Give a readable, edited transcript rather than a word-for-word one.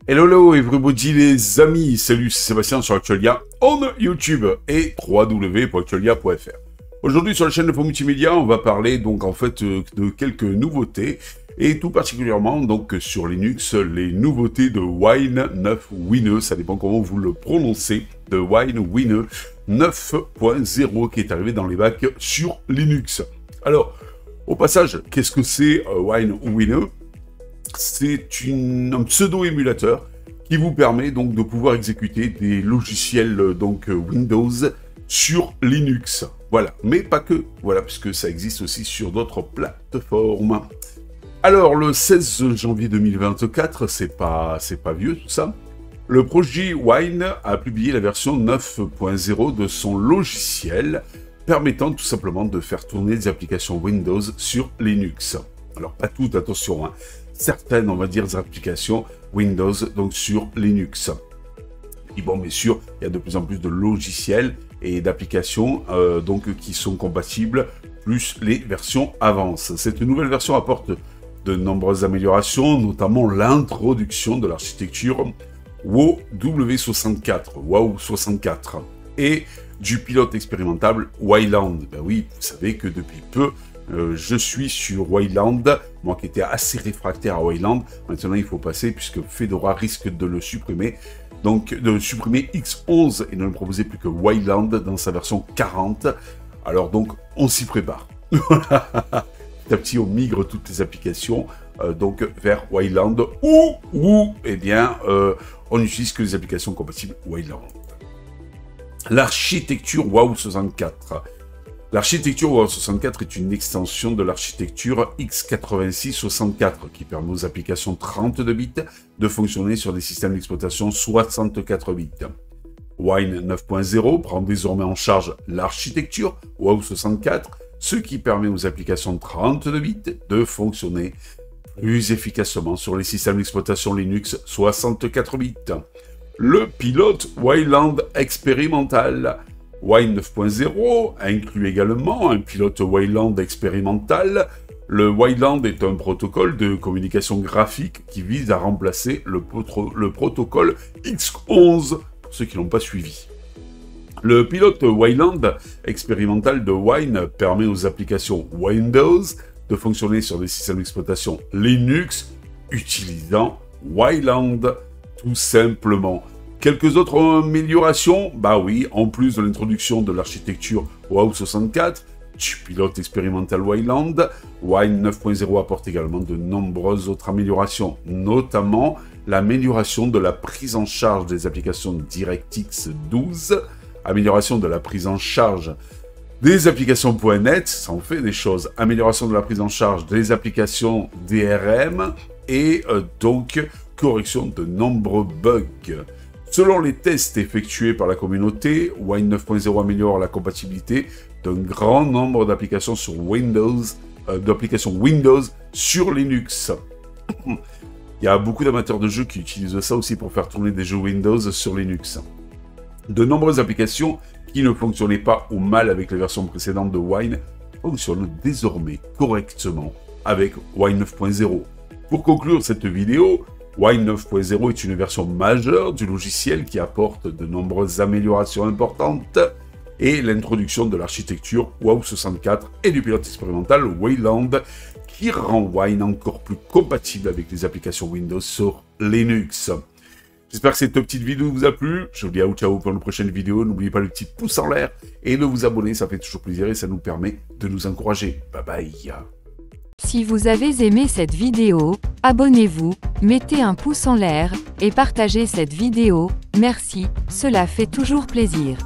Hello, hello everybody les amis, salut, c'est Sébastien sur Actualia on YouTube et www.actualia.fr. Aujourd'hui sur la chaîne de Multimédia, on va parler donc en fait de quelques nouveautés et tout particulièrement donc sur Linux, les nouveautés de Wine 9 Winner, ça dépend comment vous le prononcez, de Wine Winner 9.0 qui est arrivé dans les bacs sur Linux. Alors, au passage, qu'est-ce que c'est Wine Winner? C'est un pseudo-émulateur qui vous permet donc de pouvoir exécuter des logiciels donc Windows sur Linux. Voilà, mais pas que, voilà, puisque ça existe aussi sur d'autres plateformes. Alors, le 16 janvier 2024, c'est pas vieux tout ça, le projet Wine a publié la version 9.0 de son logiciel, permettant tout simplement de faire tourner des applications Windows sur Linux. Alors, pas toutes, attention, hein. Certaines, on va dire, des applications Windows donc sur Linux. Et bon, bien sûr, il y a de plus en plus de logiciels et d'applications donc qui sont compatibles, plus les versions avancent. Cette nouvelle version apporte de nombreuses améliorations, notamment l'introduction de l'architecture WoW64 et du pilote expérimental Wayland. Ben oui, vous savez que depuis peu, je suis sur Wayland, moi qui étais assez réfractaire à Wayland. Maintenant, il faut passer puisque Fedora risque de le supprimer. Donc, de supprimer X11 et ne le proposer plus que Wayland dans sa version 40. Alors donc, on s'y prépare. Petit à petit, on migre toutes les applications donc vers Wayland ou eh bien, on n'utilise que les applications compatibles Wayland. L'architecture WoW64. L'architecture WoW64 est une extension de l'architecture x86-64 qui permet aux applications 32 bits de fonctionner sur des systèmes d'exploitation 64 bits. Wine 9.0 prend désormais en charge l'architecture WoW64, ce qui permet aux applications 32 bits de fonctionner plus efficacement sur les systèmes d'exploitation Linux 64 bits. Le pilote Wayland expérimental. Wine 9.0 inclut également un pilote Wayland expérimental. Le Wayland est un protocole de communication graphique qui vise à remplacer le protocole X11, pour ceux qui ne l'ont pas suivi. Le pilote Wayland expérimental de Wine permet aux applications Windows de fonctionner sur des systèmes d'exploitation Linux utilisant Wayland, tout simplement. Quelques autres améliorations, bah oui, en plus de l'introduction de l'architecture WoW64, du pilote expérimental Wayland, Wine 9.0 apporte également de nombreuses autres améliorations, notamment l'amélioration de la prise en charge des applications DirectX 12, amélioration de la prise en charge des applications .NET, ça en fait des choses, amélioration de la prise en charge des applications DRM et donc correction de nombreux bugs. Selon les tests effectués par la communauté, Wine 9.0 améliore la compatibilité d'un grand nombre d'applications sur Windows, sur Linux. Il y a beaucoup d'amateurs de jeux qui utilisent ça aussi pour faire tourner des jeux Windows sur Linux. De nombreuses applications qui ne fonctionnaient pas ou mal avec les versions précédentes de Wine fonctionnent désormais correctement avec Wine 9.0. Pour conclure cette vidéo, Wine 9.0 est une version majeure du logiciel qui apporte de nombreuses améliorations importantes et l'introduction de l'architecture WoW64 et du pilote expérimental Wayland qui rend Wine encore plus compatible avec les applications Windows sur Linux. J'espère que cette petite vidéo vous a plu. Je vous dis ciao pour une prochaine vidéo. N'oubliez pas le petit pouce en l'air et de vous abonner, ça fait toujours plaisir et ça nous permet de nous encourager. Bye bye. Si vous avez aimé cette vidéo, abonnez-vous, mettez un pouce en l'air et partagez cette vidéo, merci, cela fait toujours plaisir.